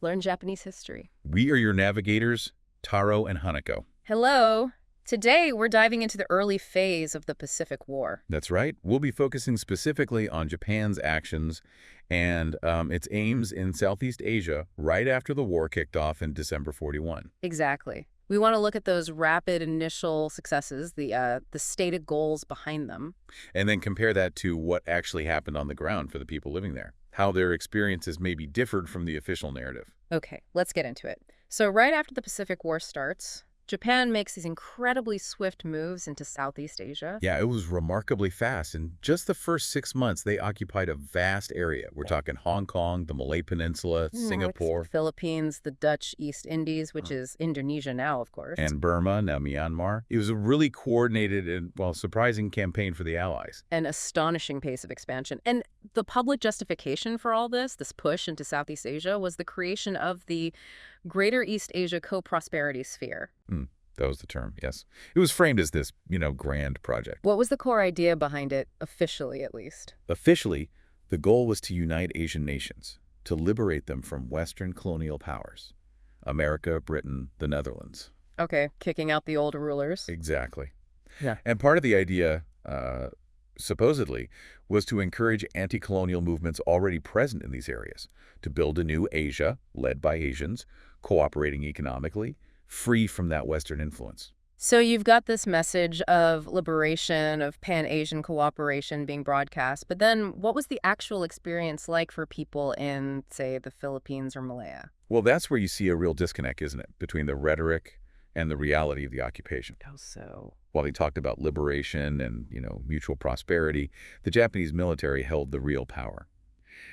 Learn Japanese history. We are your navigators, Taro and Hanako. Hello. Today, we're diving into the early phase of the Pacific War. That's right. We'll be focusing specifically on Japan's actions and its aims in Southeast Asia right after the war kicked off in December 41. Exactly. We want to look at those rapid initial successes, the stated goals behind them. And then compare that to what actually happened on the ground for the people living there, how their experiences maybe differed from the official narrative. Okay, let's get into it. So right after the Pacific War starts, Japan makes these incredibly swift moves into Southeast Asia. Yeah, it was remarkably fast. In just the first 6 months, they occupied a vast area. We're talking Hong Kong, the Malay Peninsula, Singapore. Like Philippines, the Dutch East Indies, which is Indonesia now, of course. And Burma, now Myanmar. It was a really coordinated and, well, surprising campaign for the Allies. An astonishing pace of expansion. And the public justification for all this push into Southeast Asia, was the creation of the Greater East Asia Co-Prosperity Sphere. That was the term, yes. It was framed as this, grand project. What was the core idea behind it, officially at least? Officially, the goal was to unite Asian nations, to liberate them from Western colonial powers. America, Britain, the Netherlands. Okay, kicking out the old rulers. Exactly. Yeah. And part of the idea, supposedly, was to encourage anti-colonial movements already present in these areas, to build a new Asia, led by Asians, cooperating economically, free from that Western influence. So you've got this message of liberation, of Pan-Asian cooperation being broadcast, but then what was the actual experience like for people in, say, the Philippines or Malaya? Well, that's where you see a real disconnect, isn't it, between the rhetoric and the reality of the occupation. How so? While they talked about liberation and, mutual prosperity, the Japanese military held the real power.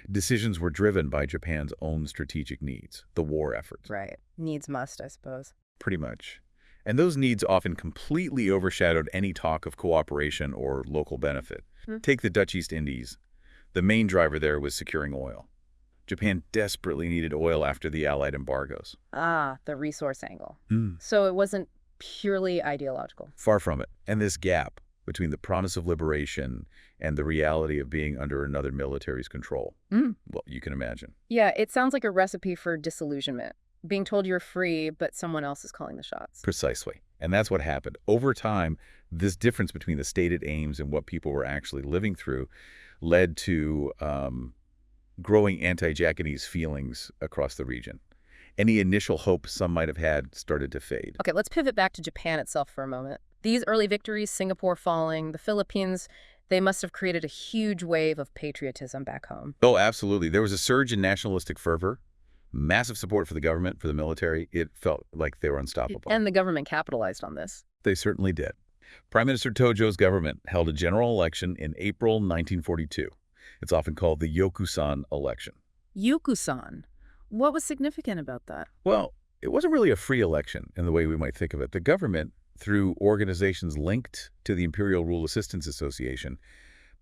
Decisions were driven by Japan's own strategic needs, the war efforts. Right. Needs must, I suppose. Pretty much. And those needs often completely overshadowed any talk of cooperation or local benefit. Take the Dutch East Indies. The main driver there was securing oil. Japan desperately needed oil after the Allied embargoes. Ah, the resource angle. So it wasn't purely ideological. Far from it. And this gap between the promise of liberation and the reality of being under another military's control. Well, you can imagine. Yeah, it sounds like a recipe for disillusionment. Being told you're free, but someone else is calling the shots. Precisely. And that's what happened. Over time, this difference between the stated aims and what people were actually living through led to growing anti-Japanese feelings across the region. Any initial hope some might have had started to fade. Okay, let's pivot back to Japan itself for a moment. These early victories, Singapore falling, the Philippines, they must have created a huge wave of patriotism back home. Oh, absolutely. There was a surge in nationalistic fervor, massive support for the government, for the military. It felt like they were unstoppable. And the government capitalized on this. They certainly did. Prime Minister Tojo's government held a general election in April 1942. It's often called the Yokusan election. Yokusan. What was significant about that? Well, it wasn't really a free election in the way we might think of it. The government, through organizations linked to the Imperial Rule Assistance Association,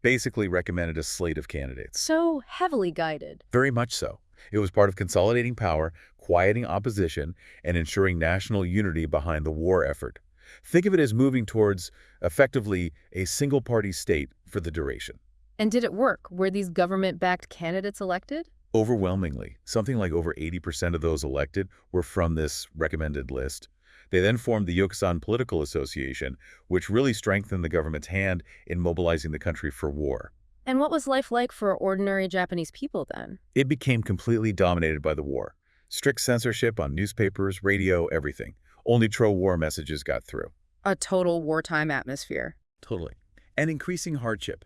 basically recommended a slate of candidates. So heavily guided. Very much so. It was part of consolidating power, quieting opposition, and ensuring national unity behind the war effort. Think of it as moving towards, effectively, a single-party state for the duration. And did it work? Were these government-backed candidates elected? Overwhelmingly. Something like over 80% of those elected were from this recommended list. They then formed the Yokusan Political Association, which really strengthened the government's hand in mobilizing the country for war. And what was life like for ordinary Japanese people then? It became completely dominated by the war. Strict censorship on newspapers, radio, everything. Only pro-war messages got through. A total wartime atmosphere. Totally. And increasing hardship.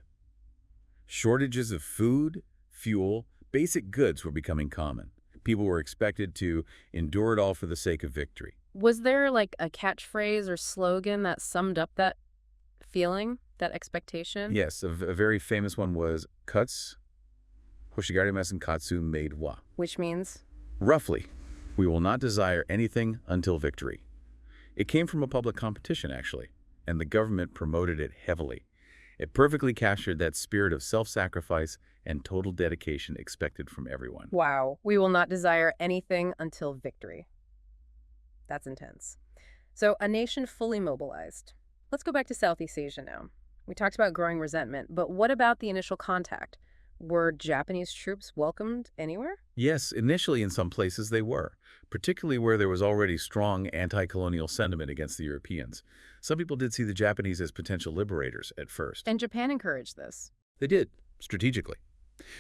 Shortages of food, fuel, basic goods were becoming common. People were expected to endure it all for the sake of victory. Was there like a catchphrase or slogan that summed up that feeling, that expectation? Yes, a very famous one was Katsu, Hoshigarimasen Katsu made wa. Which means? Roughly, we will not desire anything until victory. It came from a public competition, actually, and the government promoted it heavily. It perfectly captured that spirit of self-sacrifice and total dedication expected from everyone. Wow. We will not desire anything until victory. That's intense. So a nation fully mobilized. Let's go back to Southeast Asia now. We talked about growing resentment, but what about the initial contact? Were Japanese troops welcomed anywhere? Yes, initially in some places they were, particularly where there was already strong anti-colonial sentiment against the Europeans. Some people did see the Japanese as potential liberators at first. And Japan encouraged this. They did, strategically.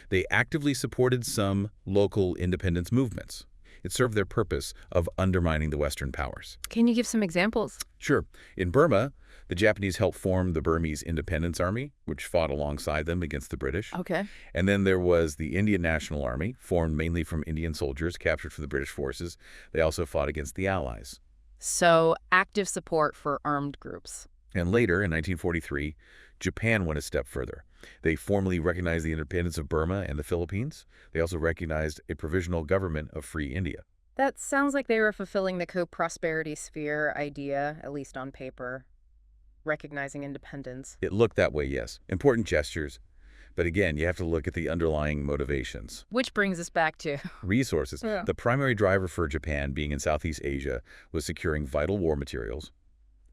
They actively supported some local independence movements. It served their purpose of undermining the Western powers. Can you give some examples? Sure, in Burma, the Japanese helped form the Burmese Independence Army, which fought alongside them against the British. Okay. And then there was the Indian National Army, formed mainly from Indian soldiers captured from the British forces. They also fought against the Allies. So, active support for armed groups. And later, in 1943, Japan went a step further. They formally recognized the independence of Burma and the Philippines. They also recognized a provisional government of free India. That sounds like they were fulfilling the co-prosperity sphere idea, at least on paper, recognizing independence. It looked that way, yes. Important gestures. But again, you have to look at the underlying motivations. Which brings us back to Resources. Yeah. The primary driver for Japan being in Southeast Asia was securing vital war materials,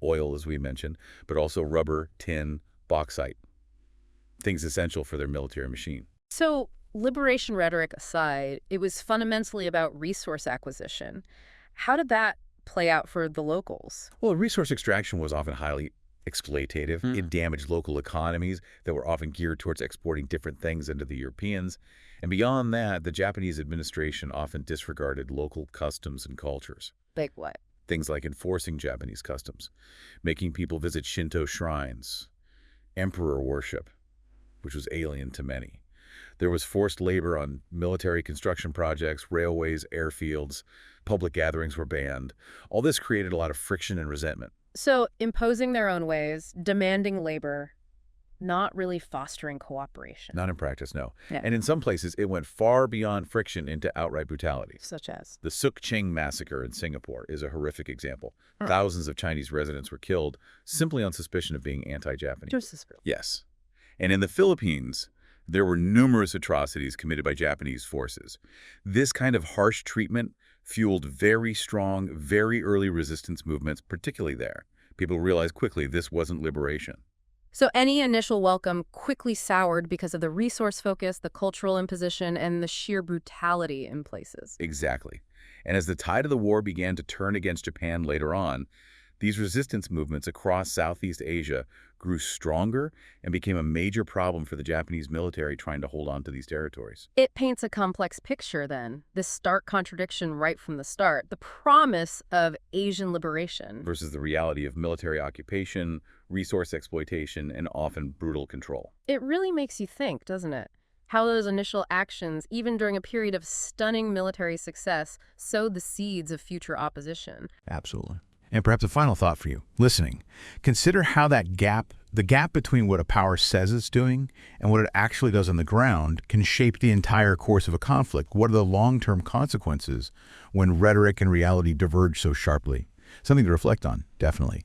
oil, as we mentioned, but also rubber, tin, bauxite, things essential for their military machine. So, liberation rhetoric aside, it was fundamentally about resource acquisition. How did that play out for the locals? Well, resource extraction was often highly exploitative. Hmm. It damaged local economies that were often geared towards exporting different things into the Europeans. And beyond that, the Japanese administration often disregarded local customs and cultures. Like what? Things like enforcing Japanese customs, making people visit Shinto shrines, emperor worship, which was alien to many. There was forced labor on military construction projects, railways, airfields, public gatherings were banned. All this created a lot of friction and resentment. So, imposing their own ways, demanding labor, not really fostering cooperation. Not in practice, no. Yeah. And in some places, it went far beyond friction into outright brutality. Such as? The Sukching massacre in Singapore is a horrific example. Huh. Thousands of Chinese residents were killed simply on suspicion of being anti-Japanese. Just as real. Yes. And in the Philippines, there were numerous atrocities committed by Japanese forces. This kind of harsh treatment fueled very strong, very early resistance movements, particularly there. People realized quickly this wasn't liberation. So any initial welcome quickly soured because of the resource focus, the cultural imposition, and the sheer brutality in places. Exactly. And as the tide of the war began to turn against Japan later on, these resistance movements across Southeast Asia grew stronger and became a major problem for the Japanese military trying to hold on to these territories. It paints a complex picture, then, this stark contradiction right from the start, the promise of Asian liberation Versus the reality of military occupation, resource exploitation, and often brutal control. It really makes you think, doesn't it? How those initial actions, even during a period of stunning military success, sowed the seeds of future opposition. Absolutely. And perhaps a final thought for you, listening. Consider how the gap between what a power says it's doing and what it actually does on the ground can shape the entire course of a conflict. What are the long-term consequences when rhetoric and reality diverge so sharply? Something to reflect on, definitely.